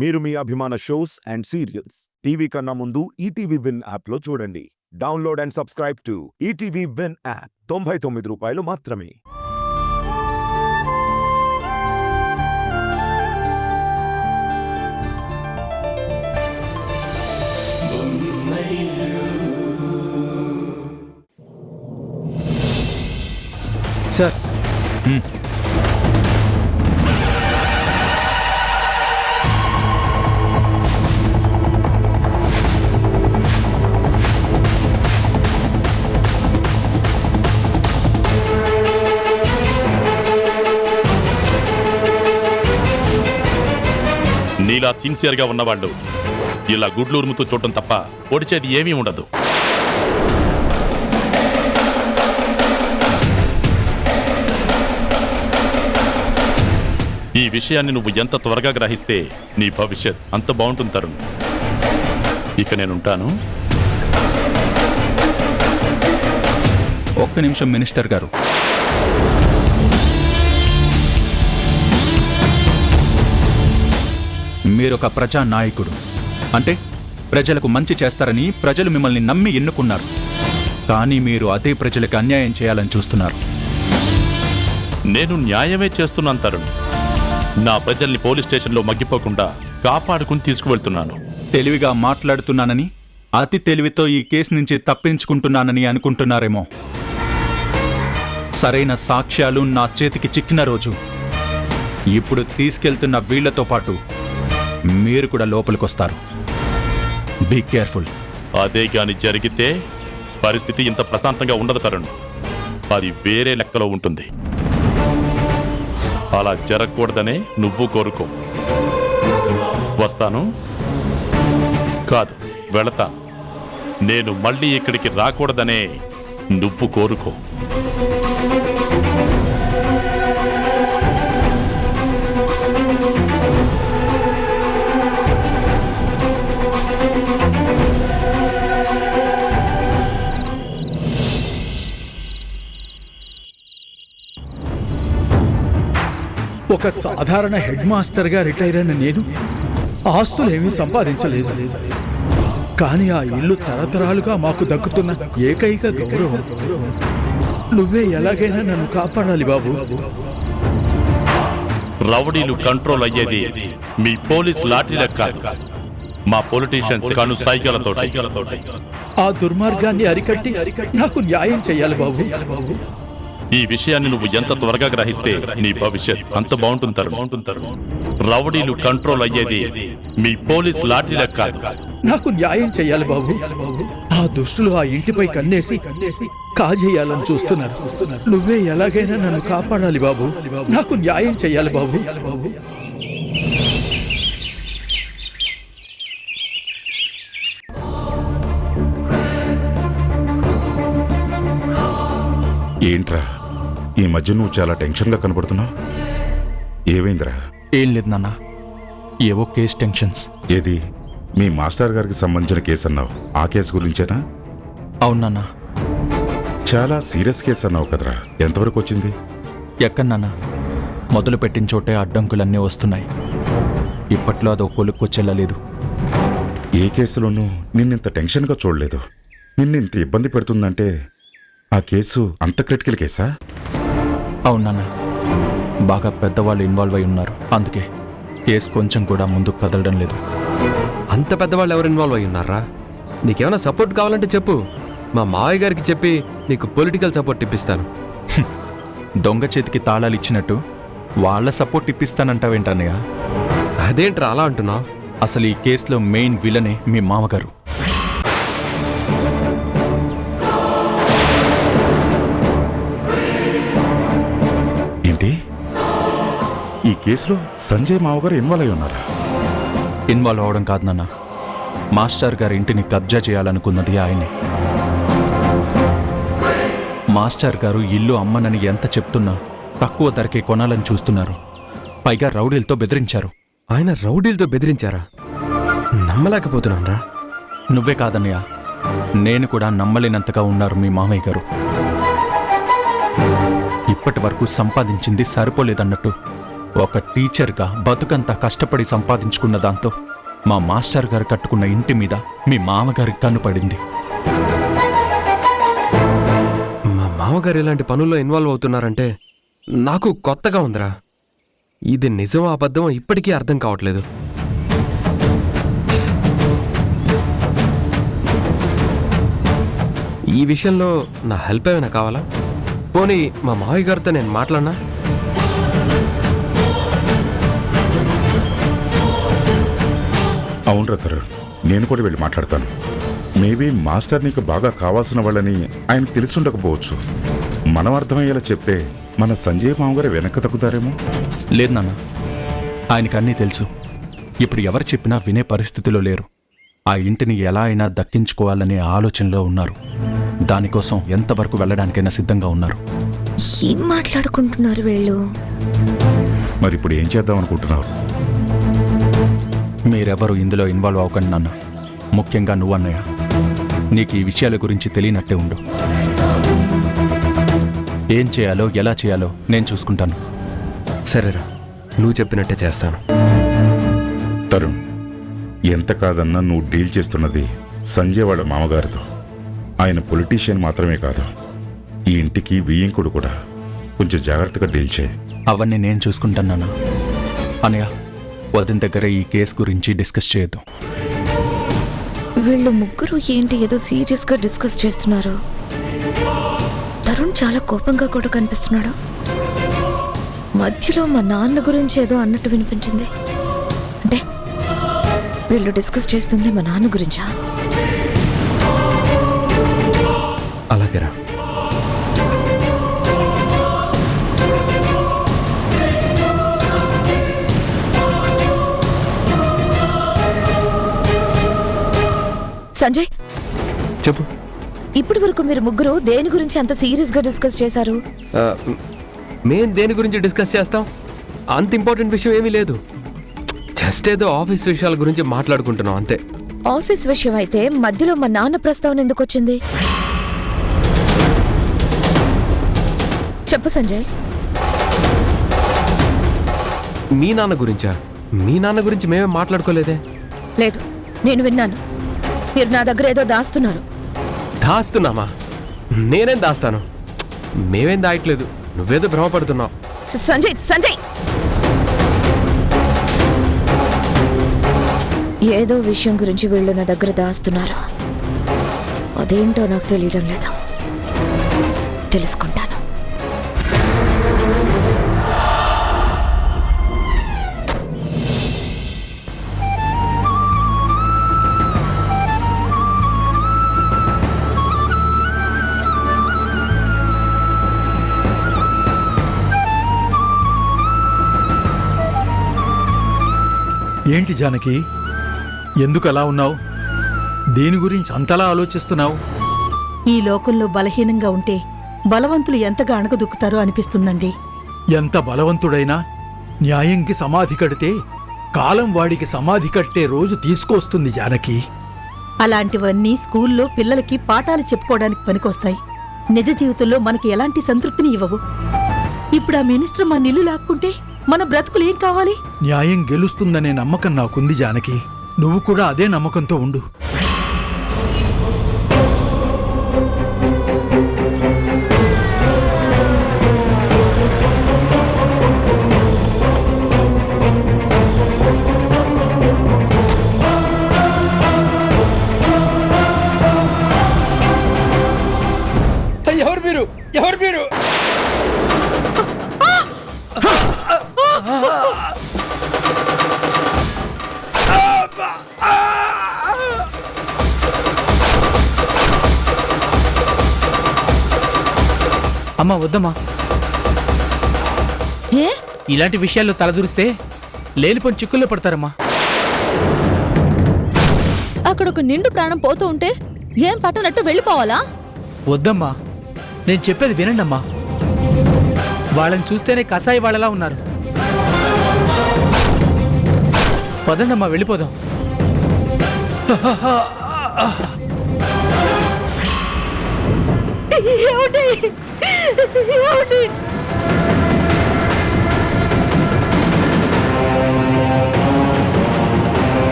మీరు మీ అభిమాన shows and serials TV కన్నా ముందు ఈటీవీ విన్ యాప్లో చూడండి. Download and subscribe to ETV win app. 99 రూపాయలు మాత్రమే. సార్ నీలా సిన్సియర్గా ఉన్నవాళ్ళు ఇలా గుడ్లూరుముతూ చూడటం తప్ప పొడిచేది ఏమీ ఉండదు. ఈ విషయాన్ని నువ్వు ఎంత త్వరగా గ్రహిస్తే నీ భవిష్యత్ అంత బాగుంటుంది తరుణ్. ఇక నేనుంటాను. ఒక్క నిమిషం మినిస్టర్ గారు. మీరొక ప్రజానాయకుడు, అంటే ప్రజలకు మంచి చేస్తారని ప్రజలు మిమ్మల్ని నమ్మి ఎన్నుకున్నారు. కానీ మీరు అదే ప్రజలకు అన్యాయం చేయాలని చూస్తున్నారు. నేను న్యాయమే చేస్తున్నాను తరుణ్. నా ప్రజల్ని పోలీస్ స్టేషన్లో మగ్గిపోకుండా కాపాడుకుని తీసుకువెళ్తున్నాను. తెలివిగా మాట్లాడుతున్నానని, అతి తెలివితో ఈ కేసు నుంచి తప్పించుకుంటున్నానని అనుకుంటున్నారేమో. సరైన సాక్ష్యాలు నా చేతికి చిక్కిన రోజు ఇప్పుడు తీసుకెళ్తున్న వీళ్లతో పాటు మీరు కూడా లోపలికొస్తారు. Be careful. అదే గాని జరిగితే పరిస్థితి ఇంత ప్రశాంతంగా ఉండదు తరుణ్. అది వేరే లెక్కలో ఉంటుంది. అలా జరగకూడదనే నువ్వు కోరుకో. వస్తాను కాదు, వెళతాను. నేను మళ్ళీ ఇక్కడికి రాకూడదనే నువ్వు కోరుకో. ఒక సాధారణ హెడ్ మాస్టర్గా రిటైర్ అయిన నేను ఆస్తులేమీ సంపాదించలేదు. కానీ ఆ ఇల్లు తరతరాలుగా మాకు దక్కుతున్న ఏకైక గౌరవం. నువ్వే ఎలాగైనా నన్ను కాపాడాలి బాబు. రౌడీలు కంట్రోల్ అయ్యేది మీ పోలీస్ లాఠీలకు కాదు, మా పొలిటీషియన్స్ కను సైగలతో. ఆ దుర్మార్గాన్ని అరికట్టి నాకు న్యాయం చెయ్యాలి బాబు. ఈ విషయాన్ని నువ్వు ఎంత త్వరగా గ్రహిస్తే నీ భవిష్యత్ అంత బాగుంటుంది తరుణ్. రౌడీలు కంట్రోల్ అయ్యేది మీ పోలీస్ లాఠీలకు కాదు, నాకు న్యాయం చెయ్యాలి బాబు. ఆ దుష్టులు ఆ ఇంటిపై కన్నేసి కాజేయాలని చూస్తున్నారు. నువ్వే ఎలాగైనా నన్ను కాపాడాలి బాబు. నాకు న్యాయం చెయ్యాలి బాబు. ఏంట్రా ఈ మధ్య నువ్వు చాలా టెన్షన్గా కనబడుతున్నావు? ఏమైందిరా? ఏం లేదు నాన్న, ఏవో కేసు టెన్షన్స్. ఏది మీ మాస్టర్ గారికి సంబంధించిన కేసు అన్నావు, ఆ కేసు గురించేనా? అవునన్నా. చాలా సీరియస్ కేసు అన్నావు కదరా, ఎంతవరకు వచ్చింది? ఎక్కడ నాన్న, మొదలు పెట్టిన చోటే అడ్డంకులన్నీ వస్తున్నాయి. ఇప్పట్లో అదో కొలుక్కొచ్చెళ్ళలేదు. ఏ కేసులోనూ నిన్నింత టెన్షన్గా చూడలేదు. నిన్నింత ఇబ్బంది పెడుతుందంటే ఆ కేసు అంత క్రిటికల్ కేసా? అవునన్నా, బాగా పెద్దవాళ్ళు ఇన్వాల్వ్ అయి ఉన్నారు. అందుకే కేసు కొంచెం కూడా ముందుకు కదలడం లేదు. అంత పెద్దవాళ్ళు ఎవరు ఇన్వాల్వ్ అయి ఉన్నారా? నీకేమైనా సపోర్ట్ కావాలంటే చెప్పు, మా మావయ్య గారికి చెప్పి నీకు పొలిటికల్ సపోర్ట్ ఇప్పిస్తాను. దొంగ చేతికి తాళాలు ఇచ్చినట్టు వాళ్ళ సపోర్ట్ ఇప్పిస్తానంటావేంటన్నయ్య? అదేంట్రా అలా అంటున్నావు? అసలు ఈ కేసులో మెయిన్ విలనే మీ మామగారు. ఏంటి, ఈ కేసులో సంజయ్ మావగారు ఇన్వాల్వ్ అయి ఉన్నారా? ఇన్వాల్వ్ అవడం కాదు నాన్న, మాస్టర్ గారి ఇంటిని కబ్జా చేయాలనుకున్నది ఆయనే. మాస్టర్ గారు ఇల్లు అమ్మనని ఎంత చెప్తున్నా తక్కువ ధరకే కొనాలని చూస్తున్నారు. పైగా రౌడీలతో బెదిరించారు. ఆయన రౌడీలతో బెదిరించారా? నమ్మలేకపోతున్నానరా. నువ్వే కాదన్నయ్య, నేను కూడా నమ్మలేనంతగా ఉన్నారు మీ మామయ్య గారు. ఇప్పటి వరకు సంపాదించింది సరిపోలేదన్నట్టు ఒక టీచర్గా బతుకంతా కష్టపడి సంపాదించుకున్న దాంతో మా మాస్టర్ గారు కట్టుకున్న ఇంటి మీద మీ మామగారికి కన్ను పడింది. మా మామగారు ఇలాంటి పనుల్లో ఇన్వాల్వ్ అవుతున్నారంటే నాకు కొత్తగా ఉందిరా. ఇది నిజం అబద్ధం ఇప్పటికీ అర్థం కావట్లేదు. ఈ విషయంలో నా హెల్ప్ ఏమైనా కావాలా? పోనీ మా మావయ్య గారితో నేను మాట్లాడినా? అవును రతరు, నేను కూడా వెళ్ళి మాట్లాడతాను. మేబీ మాస్టర్ నీకు బాగా కావాల్సిన వాళ్ళని ఆయనకు తెలిసి ఉండకపోవచ్చు. మనం అర్థమయ్యేలా చెప్తే మన సంజయ్ మామగారు వెనక్కి తగ్గుతారేమో. లేదు నాన్న, ఆయనకు అన్నీ తెలుసు. ఇప్పుడు ఎవరు చెప్పినా వినే పరిస్థితిలో లేరు. ఆ ఇంటిని ఎలా అయినా దక్కించుకోవాలనే ఆలోచనలో ఉన్నారు. దానికోసం ఎంతవరకు వెళ్ళడానికైనా సిద్ధంగా ఉన్నారు. ఏం మాట్లాడుకుంటున్నారు వీళ్ళు? మరి ఇప్పుడు ఏం చేద్దాం అనుకుంటున్నావు? మీరెవరు ఇందులో ఇన్వాల్వ్ అవ్వకండి నాన్న. ముఖ్యంగా నువ్వన్నయ్య, నీకు ఈ విషయాల గురించి తెలియనట్టే ఉండు. ఏం చేయాలో ఎలా చేయాలో నేను చూసుకుంటాను. సరేరా, నువ్వు చెప్పినట్టే చేస్తాను. తరుణ్, ఎంత కాదన్నా నువ్వు డీల్ చేస్తున్నది సంజయ్ వాళ్ళ మామగారితో. ఆయన పొలిటీషియన్ మాత్రమే కాదు, ఈ ఇంటికి వియ్యంకుడు కూడా. కొంచెం జాగ్రత్తగా డీల్ చేయి. అవన్నీ నేను చూసుకుంటాను నాన్న. అనయ్య, వదిన దగ్గర ఈ కేసు గురించి డిస్కస్ చేయొద్దు. వీళ్ళు ముగ్గురు ఏంటి ఏదో సీరియస్ గా డిస్కస్ చేస్తున్నారు. తరుణ్ చాలా కోపంగా కూడా కనిపిస్తున్నాడు. మధ్యలో మా నాన్న గురించి ఏదో అన్నట్టు వినిపించింది. అంటే వీళ్ళు డిస్కస్ చేస్తుంది మా నాన్న గురించా? అలాగేరా. సంజయ్, చెప్పు. ఇప్పటి వరకు మీరు ముగ్గురు దేని గురించి అంత సీరియస్ గా డిస్కస్ చేశారు? మేం దేని గురించి డిస్కస్ చేస్తాం? అంత ఇంపార్టెంట్ విషయం ఏమీ లేదు. జస్ట్ ఏదో ఆఫీస్ విషయాల గురించి మాట్లాడుకుంటున్నాం అంతే. ఆఫీస్ విషయం అయితే మధ్యలో మా నాన్న ప్రస్తావన ఎందుకు వచ్చింది? చెప్పు సంజయ్. మీ నాన్న గురించా? మీ నాన్న గురించి మేమే మాట్లాడుకోలేదే. లేదు, నేను విన్నాను. మీరు నా దగ్గర ఏదో దాస్తున్నారు. దాస్తున్నామా? నేనేం దాస్తాను? మేమేం దాయట్లేదు. నువ్వేదో భ్రమపడుతున్నావు. సంజయ్, సంజయ్, ఏదో విషయం గురించి వీళ్ళు నా దగ్గర దాస్తున్నారు. అదేంటో నాకు తెలియడం లేదు. తెలుసుకుంటాను. ఏంటి జానకి, ఎందుకు అలా ఉన్నావు? దేని గురించి అంతలా ఆలోచిస్తున్నావు? ఈ లోకంలో బలహీనంగా ఉంటే బలవంతులు ఎంతగా అణగదొక్కుతారో అనిపిస్తుందండి. ఎంత బలవంతుడైనా న్యాయంకి సమాధి కడితే కాలం వాడికి సమాధి కట్టే రోజు తీసుకొస్తుంది జానకి. అలాంటివన్నీ స్కూల్లో పిల్లలకి పాఠాలు చెప్పుకోవడానికి పనికొస్తాయి. నిజ జీవితంలో మనకి ఎలాంటి సంతృప్తిని ఇవ్వవు. ఇప్పుడు ఆ మినిస్టర్ మన ఇల్లు లాక్కుంటే మన బ్రతుకులు ఏం కావాలి? న్యాయం గెలుస్తుందనే నమ్మకం నాకుంది జానకి. నువ్వు కూడా అదే నమ్మకంతో ఉండు. ఎవరు మీరు? ఎవరు మీరు? అమ్మా వద్దమ్మా, ఏ ఇలాంటి విషయాల్లో తలదూరిస్తే లేనిపోని చిక్కుల్లో పడతారమ్మా. అక్కడ ఒక నిండు ప్రాణం పోతూ ఉంటే ఏం పట్టనట్టు వెళ్ళిపోవాలా? వద్దమ్మా, నేను చెప్పేది వినండమ్మా. వాళ్ళని చూస్తేనే కసాయి వాళ్ళలా ఉన్నారు. పదండమ్మా, వెళ్ళిపోదాం.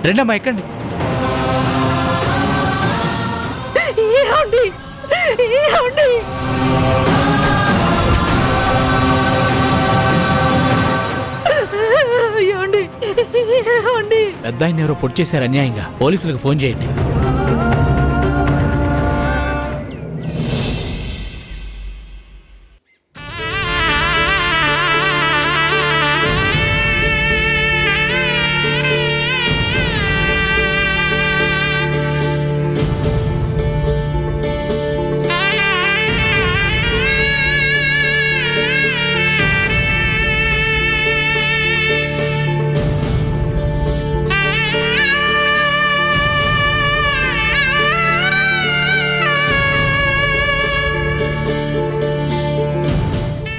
రెండమ్మా ఎక్కండి. ఏమండి? ఏమండి? ఏమండి? ఏమండి? పెద్ద ఆయన ఎవరో పొడి చేశారు అన్యాయంగా. పోలీసులకు ఫోన్ చేయండి.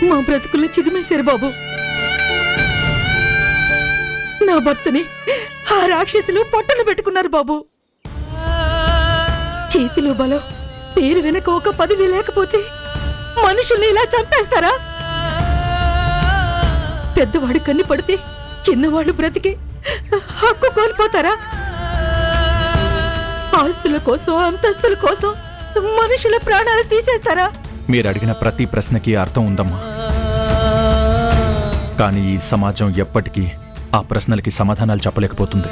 మా బ్రతుకుల్లో చిదిమేశారు బాబు. నా భర్తని ఆ రాక్షసులు పొట్టలు పెట్టుకున్నారు బాబు. చేతిలో బలం, పేరు వెనక ఒక పదవి లేకపోతే మనుషుల్ని ఇలా చంపేస్తారా? పెద్దవాడు కన్ను పడితే చిన్నవాళ్ళు బ్రతికి హక్కు కోల్పోతారా? ఆస్తుల కోసం, అంతస్తుల కోసం మనుషుల ప్రాణాలు తీసేస్తారా? మీరు అడిగిన ప్రతి ప్రశ్నకి అర్థం ఉందమ్మా. కానీ ఈ సమాజం ఎప్పటికీ ఆ ప్రశ్నలకి సమాధానాలు చెప్పలేకపోతుంది.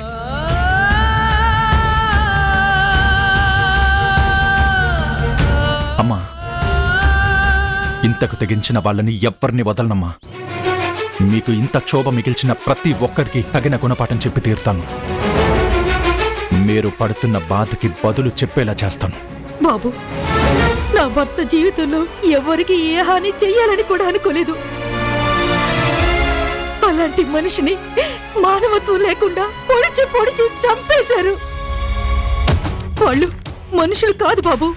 అమ్మా, ఇంతకు తెగించిన వాళ్ళని ఎవ్వరిని వదలనమ్మా. మీకు ఇంత క్షోభ మిగిల్చిన ప్రతి ఒక్కరికి తగిన గుణపాఠం చెప్పి తీరుతాను. మీరు పడుతున్న బాధకి బదులు చెప్పేలా చేస్తాను. బాబు, నా భర్త జీవితంలో ఎవరికి ఏ హాని చెయ్యాలని కూడా అనుకోలేదు. అలాంటి మనిషిని మానవత్వం లేకుండా పొడిచి పొడిచి చంపేశారు. వాళ్ళు మనుషులు కాదు బాబు,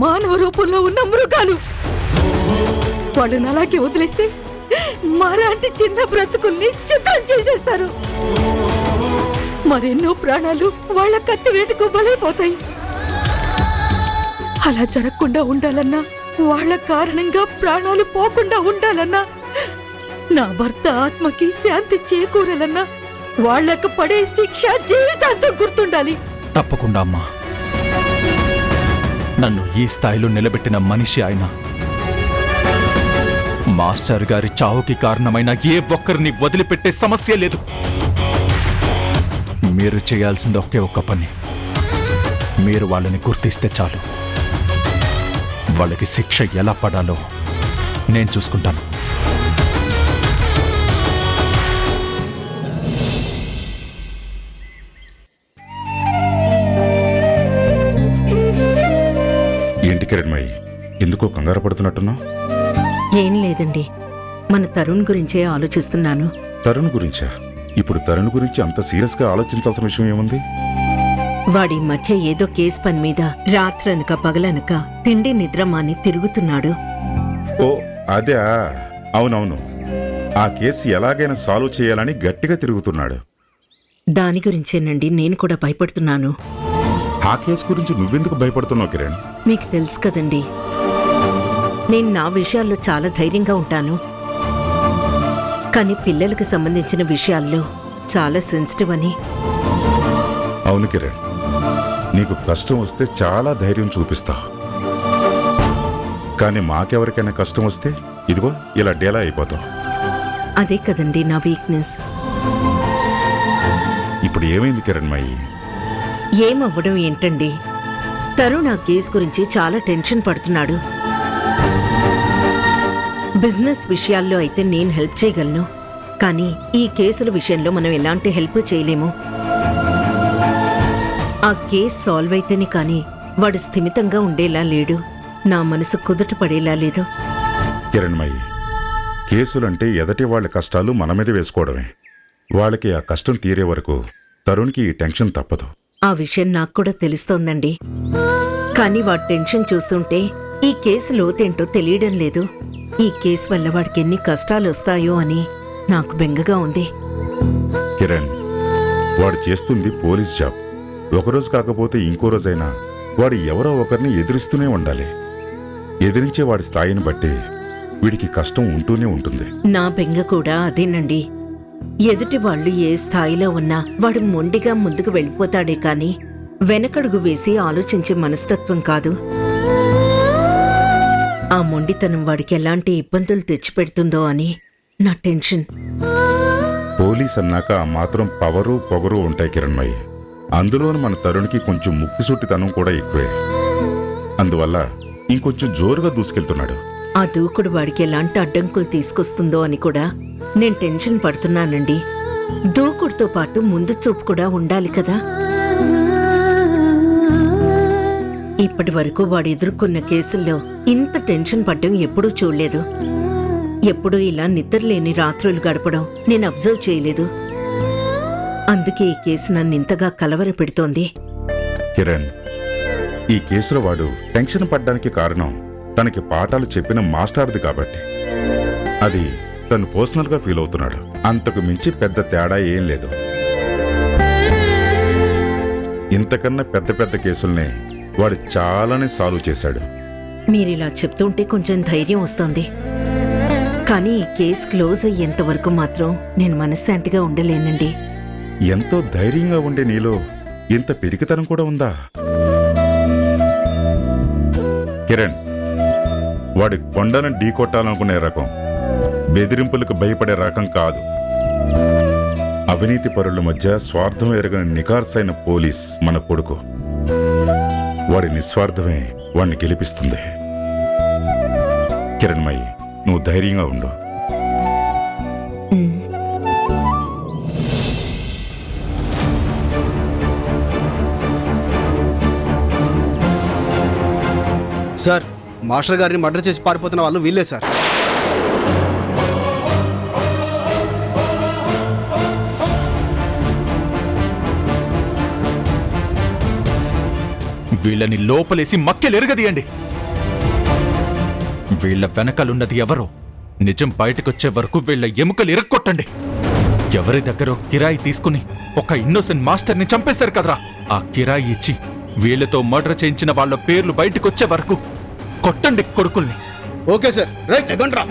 మానవ రూపంలో ఉన్న మృగాలు. వాళ్ళని అలాగే వదిలేస్తే మాలాంటి చిన్న బ్రతుకుల్ని చిత్రం చేసేస్తారు. మరెన్నో ప్రాణాలు వాళ్ళ కత్తి వేటుకు బలైపోతాయి. అలా జరగకుండా ఉండాలన్నా, వాళ్ళ కారణంగా ప్రాణాలు పోకుండా ఉండాలన్నా, నా భర్త ఆత్మకి శాంతి చేకూరాలన్నా వాళ్లకు పడే శిక్ష జీవితాంతం గుర్తుండాలి. తప్పకుండా అమ్మా. నన్ను ఈ స్థాయిలో నిలబెట్టిన మనిషి ఆయన. మాస్టర్ గారి చావుకి కారణమైన ఏ ఒక్కరిని వదిలిపెట్టే సమస్య లేదు. మీరు చేయాల్సింది ఒకే ఒక్క పని. మీరు వాళ్ళని గుర్తిస్తే చాలు. వాళ్ళకి శిక్ష ఎలా పడాలో నేను చూసుకుంటాను. ఏంటి కిరణ్మయ్య, ఎందుకో కంగారు పడుతున్నట్టున్నావు? ఏం లేదండి, మన తరుణ్ గురించే ఆలోచిస్తున్నాను. తరుణ్ గురించా? ఇప్పుడు తరుణ్ గురించి అంత సీరియస్ గా ఆలోచించాల్సిన విషయం ఏముంది? వాడి మధ్య ఏదో కేసు పని మీద రాత్రనక పగలనక తిండి నిద్ర మాని తిరుగుతున్నాడు. ఓ అదే, అవునవును. ఆ కేసు ఎలాగైనా సాల్వ్ చేయాలని గట్టిగా తిరుగుతున్నాడు. దాని గురించేనండి నేను కూడా భయపడుతున్నాను. ఆ కేసు గురించి నువ్వెందుకు భయపడుతున్నావు కిరణ్? మీకు తెలుసు కదండి, నేను నా విషయాల్లో చాలా ధైర్యంగా ఉంటాను. కానీ పిల్లలకు సంబంధించిన విషయాల్లో చాలా సెన్సిటివ్ అని. అవును కిరణ్, నీకు కష్టం వస్తే చాలా ధైర్యం చూపిస్తావు. కానీ మాకెవరికైనా కష్టం వస్తే ఇదిగో ఇలా డేలా అయిపోతావు. అదే కదండి నా వీక్నెస్. ఇప్పుడు ఏమైంది కిరణ్మయ్యి? ఏమవ్వడం ఏంటండి, తరుణ్ ఆ కేసు గురించి చాలా టెన్షన్ పడుతున్నాడు. బిజినెస్ విషయాల్లో అయితే నేను హెల్ప్ చేయగలను, కానీ ఈ కేసుల విషయంలో మనం ఎలాంటి హెల్ప్ చేయలేము. ఆ కేసు సాల్వ్ అయితేనే కానీ వాడు స్థిమితంగా ఉండేలా లేడు. నా మనసు కుదుట పడేలా లేదు. కిరణ్మయ్యి, కేసులంటే ఎదటి వాళ్ళ కష్టాలు మన మీద వేసుకోవడమే. వాళ్ళకి ఆ కష్టం తీరే వరకు తరుణ్కి ఈ టెన్షన్ తప్పదు. ఆ విషయం నాకు కూడా తెలుస్తోందండి. కానీ వాడి టెన్షన్ చూస్తుంటే ఈ కేసు లోతేంటో తెలియడం లేదు. ఈ కేసు వల్ల వాడికి ఎన్ని కష్టాలు వస్తాయో అని నాకు బెంగగా ఉంది. కిరణ్, వాడు చేస్తుంది పోలీస్ జాబ్. ఒకరోజు కాకపోతే ఇంకో రోజైనా వాడు ఎవరో ఒకరిని ఎదిరిస్తూనే ఉండాలి. ఎదిరించే వాడి స్థాయిని బట్టి వీడికి కష్టం ఉంటూనే ఉంటుంది. నా బెంగ కూడా అదేనండి. ఎదుటి వాళ్ళు ఏ స్థాయిలో ఉన్నా వాడు మొండిగా ముందుకు వెళ్ళిపోతాడే కాని వెనకడుగు వేసి ఆలోచించే మనస్తత్వం కాదు. ఆ మొండితనం వాడికి ఎలాంటి ఇబ్బందులు తెచ్చిపెడుతుందో అని నా టెన్షన్. పోలీస్ అన్నాక ఆ మాత్రం పవరు పొగరు ఉంటాయి కిరణ్మయ్య. అందులోను మన తరుణ్కి కొంచెం ముక్కుసూటితనం కూడా ఎక్కువే. అందువల్ల ఇంకొంచెం జోరుగా దూసుకెళ్తున్నాడు. ఆ దూకుడు వాడికి ఎలాంటి అడ్డంకులు తీసుకొస్తుందో అని కూడా నేను టెన్షన్ పడుతున్నానండి. దూకుడుతో పాటు ముందు చూపు కూడా ఉండాలి కదా. ఇప్పటి వరకు వాడు ఎదుర్కొన్న కేసుల్లో ఇంత టెన్షన్ పడ్డం ఎప్పుడూ చూడలేదు. ఎప్పుడూ ఇలా నిద్రలేని రాత్రులు గడపడం నేను అబ్జర్వ్ చేయలేదు. అందుకే ఈ కేసు నన్ను ఇంతగా కలవరపెడుతోంది. కిరణ్, ఈ కేసులో వాడు టెన్షన్ పడ్డానికి కారణం తనకి పాఠాలు చెప్పిన మాస్టర్ది కాబట్టి. అది తను పర్సనల్గా ఫీల్ అవుతున్నాడు. అంతకు మించి పెద్ద తేడా ఏం లేదు. ఇంతకన్నా పెద్ద పెద్ద కేసుల్నే వాడు చాలానే సాల్వ్ చేశాడు. మీరిలా చెప్తుంటే కొంచెం ధైర్యం వస్తోంది. కానీ ఈ కేసు క్లోజ్ అయ్యేంత వరకు మాత్రం నేను మనశ్శాంతిగా ఉండలేనండి. ఎంతో ధైర్యంగా ఉండే నీలో ఇంత పిరికితనం కూడా ఉందా? కిరణ్, వాడి కొండను ఢీకొట్టాలనుకునే రకం, బెదిరింపులకు భయపడే రకం కాదు. అవినీతి పరుల మధ్య స్వార్థం ఎరగని నికార్సైన పోలీస్ మన కొడుకు. వాడి నిస్వార్థమే వాడిని గెలిపిస్తుంది. కిరణ్మయ్య, నువ్వు ధైర్యంగా ఉండు. సార్, మాస్టర్ గారిని మర్డర్ చేసి పారిపోతున్న వాళ్ళు వీళ్ళే సార్. వీళ్ళని లోపలేసి మక్కెలెరగదీయండి. వీళ్ళ వెనకాలన్నది ఎవరో నిజం బయటకొచ్చే వరకు వీళ్ళ ఎముకలు ఇరక్కొట్టండి. ఎవరి దగ్గరో కిరాయి తీసుకుని ఒక ఇన్నోసెంట్ మాస్టర్ని చంపేశారు కదరా, ఆ కిరాయి ఇచ్చి వీళ్ళతో మర్డర్ చేయించిన వాళ్ళ పేర్లు బయటకొచ్చే వరకు కొట్టండి కొడుకుల్ని. ఓకే సార్, రైట్ ఎగండ్రా.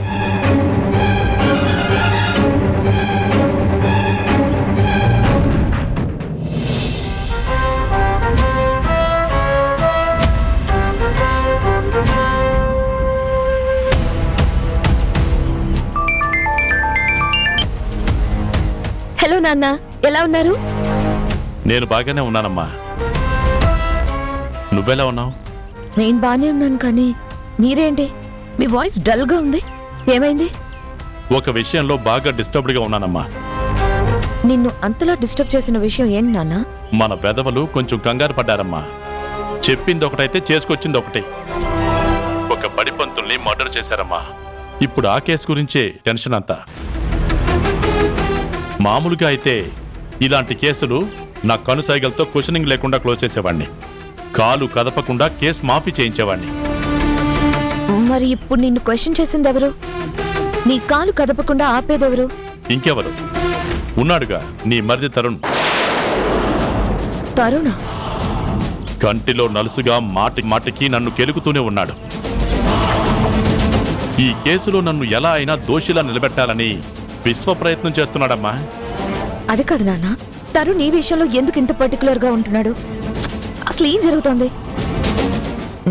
హలో నాన్న, ఎలా ఉన్నారు? నేను బాగానే ఉన్నానమ్మా. నువ్వెలా ఉన్నావు? నేను బానే ఉన్నాను, కానీ మీరేంటి మీ వాయిస్ డల్ గా ఉంది? ఏమైంది? ఒక విషయంలో బాగా డిస్టర్బ్డ్గా ఉన్నానమ్మా. నిన్ను అంతలా డిస్టర్బ్ చేసిన విషయం ఏంటి నాన్న? మన పెదవులు కొంచెం కంగారు పడ్డారమ్మా. చెప్పింది ఒకటైతే చేసుకొచ్చింది ఒకటి. ఒక బడి పంతుల్ని మర్డర్ చేశారమ్మా. ఇప్పుడు ఆ కేసు గురించే టెన్షన్ అంతా. మామూలుగా అయితే ఇలాంటి కేసులు నా కనుసైగలతో క్వశ్చనింగ్ లేకుండా క్లోజ్ చేసేవాడిని. కాలు కదపకుండా కేసు మాఫీ చేయించేవాడిని. మరి ఇప్పుడు నిన్ను క్వశ్చన్ చేసింది ఎవరు? నీ కాలు కదపకుండా ఆపేదెవరు? ఇంకెవరు ఉన్నాడుగా, నీ మరిది తరుణ్. తరుణ? కంటిలో నలుసుగా మాటి మాటికి నన్ను కెలుకుతూనే ఉన్నాడు. ఈ కేసులో నన్ను ఎలా అయినా దోషిలా నిలబెట్టాలని విశ్వ ప్రయత్నం చేస్తున్నాడమ్మా. అది కాదు నాన్న, తరుణ్ ఈ విషయంలో ఎందుకు ఇంత పర్టికులర్ గా ఉంటున్నాడు? అసలు ఏం జరుగుతోంది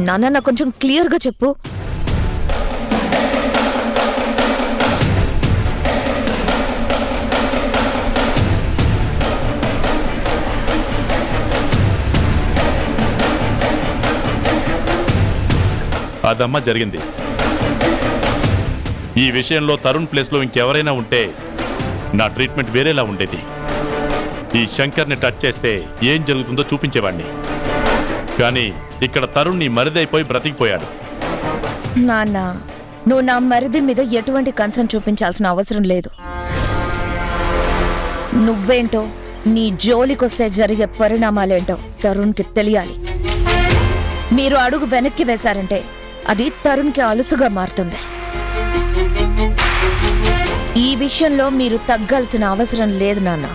నాన్న? నాకు కొంచెం క్లియర్ గా చెప్పు. అదమ్మా జరిగింది. ఈ విషయంలో తరుణ్ ప్లేస్లో ఇంకెవరైనా ఉంటే నా ట్రీట్మెంట్ వేరేలా ఉండేది. ఈ శంకర్ని టచ్ చేస్తే ఏం జరుగుతుందో చూపించేవాడిని. కానీ ఇక్కడ తరుణ్ నీ మరిదైపోయి బ్రతికిపోయాడు. నాన్న, నువ్వు నా మరిది మీద ఎటువంటి కన్సర్న్ చూపించాల్సిన అవసరం లేదు. నువ్వేంటో, నీ జోలికొస్తే జరిగే పరిణామాలేంటో తరుణ్కి తెలియాలి. మీరు అడుగు వెనక్కి వేశారంటే అది తరుణ్కి అలుసుగా మారుతుంది. ఈ విషయంలో మీరు తగ్గాల్సిన అవసరం లేదు నాన్న.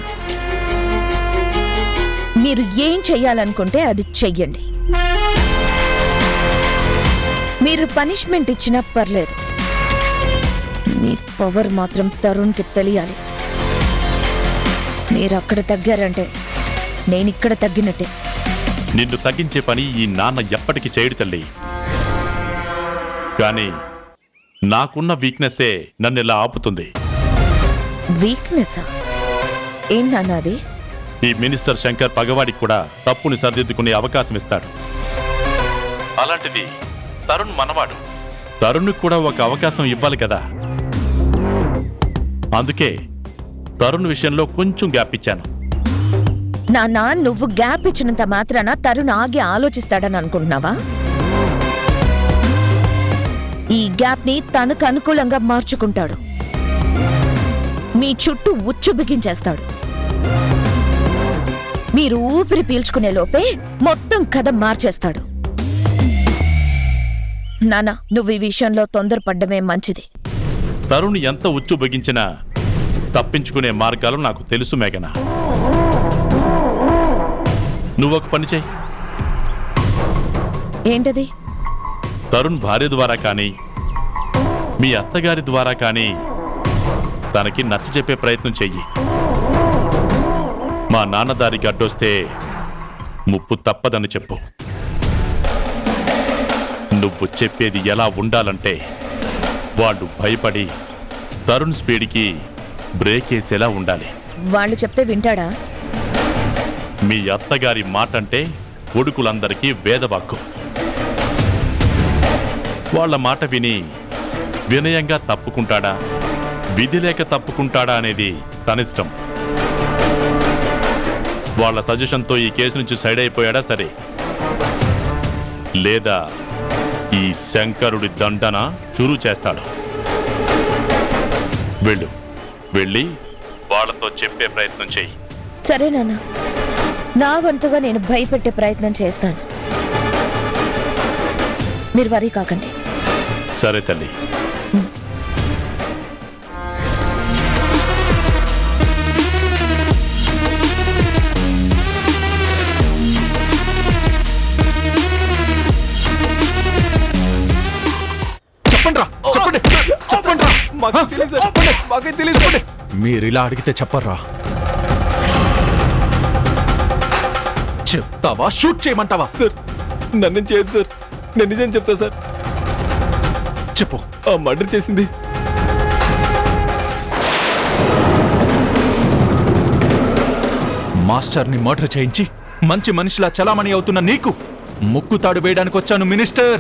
మీరు ఏం చెయ్యాలనుకుంటే అది చెయ్యండి. మీరు పనిష్మెంట్ ఇచ్చినా పర్లేదు, మీ పవర్ మాత్రం తరుణ్కి తెలియాలి. మీరు అక్కడ తగ్గారంటే నేను ఇక్కడ తగ్గినట్టే. నిన్ను తగ్గించే పని ఈ నాన్న ఎప్పటికీ చేయడు తల్లి. కానీ నాకున్న వీక్నెస్సే నన్ను ఇలా ఆపుతుంది. వీక్నెస్సా? ఏం నాన్న అది? ఈ మినిస్టర్ శంకర్ పగవాడికి కూడా తప్పుని సరిదిద్దుకునే అవకాశం ఇస్తాడు. అలాంటిది తరుణ్ మనవాడు. తరుణ్కి కూడా ఒక అవకాశం ఇవ్వాలి కదా. అందుకే తరుణ్ విషయంలో కొంచెం గ్యాప్ ఇచ్చాను. నాన్న, నువ్వు గ్యాప్ ఇచ్చినంత మాత్రాన తరుణ్ ఆగి ఆలోచిస్తాడని అనుకుంటున్నావా? ఈ గ్యాప్ ని తనకు అనుకూలంగా మార్చుకుంటాడు. మీ చుట్టూ ఉచ్చు బిగించేస్తాడు. మీరు ఊపిరి పీల్చుకునే లోపే మొత్తం కథ మార్చేస్తాడు. నాన్న, నువ్వు ఈ విషయంలో తొందరపడ్డమే మంచిది. తరుణ్ ఎంత ఉచ్చు బిగించినా తప్పించుకునే మార్గాలు నాకు తెలుసు మేఘన. నువ్వొక పని చెయ్యి. ఏంటది? తరుణ్ భార్య ద్వారా కానీ మీ అత్తగారి ద్వారా కానీ తనకి నచ్చజెప్పే ప్రయత్నం చెయ్యి. మా నాన్నదారికి అడ్డొస్తే ముప్పు తప్పదని చెప్పు. నువ్వు చెప్పేది ఎలా ఉండాలంటే వాళ్ళు భయపడి తరుణ్ స్పీడ్కి బ్రేక్ వేసేలా ఉండాలి. వాళ్ళు చెప్తే వింటాడా? మీ అత్తగారి మాట అంటే కొడుకులందరికీ వేదవాక్కు. వాళ్ళ మాట విని వినయంగా తప్పుకుంటాడా, విధి లేక తప్పుకుంటాడా అనేది తనిష్టం. వాళ్ళ సజెషన్తో ఈ కేసు నుంచి సైడ్ అయిపోయాడా సరే, లేదా ఈ శంకరుడి దండన చురు చేస్తాడు. వెళ్ళి వాళ్ళతో చెప్పే ప్రయత్నం చెయ్యి. సరే నాన్న, నా వంతుగా నేను భయపెట్టే ప్రయత్నం చేస్తాను. మీరు వరీ కాకండి. సరే తల్లి. మీరిలా అడిగితే చెప్పర్రా? చెప్తావా? షూట్ చేయమంటావా? సార్, నన్ను చేయదు సార్. నేను నిజం చెప్తా సార్. చెప్పు. ఆ మర్డర్ చేసింది మాస్టర్ని మర్డర్ చేయించి మంచి మనిషిలా చలామణి అవుతున్న నీకు ముక్కుతాడు వేయడానికి వచ్చాను మినిస్టర్.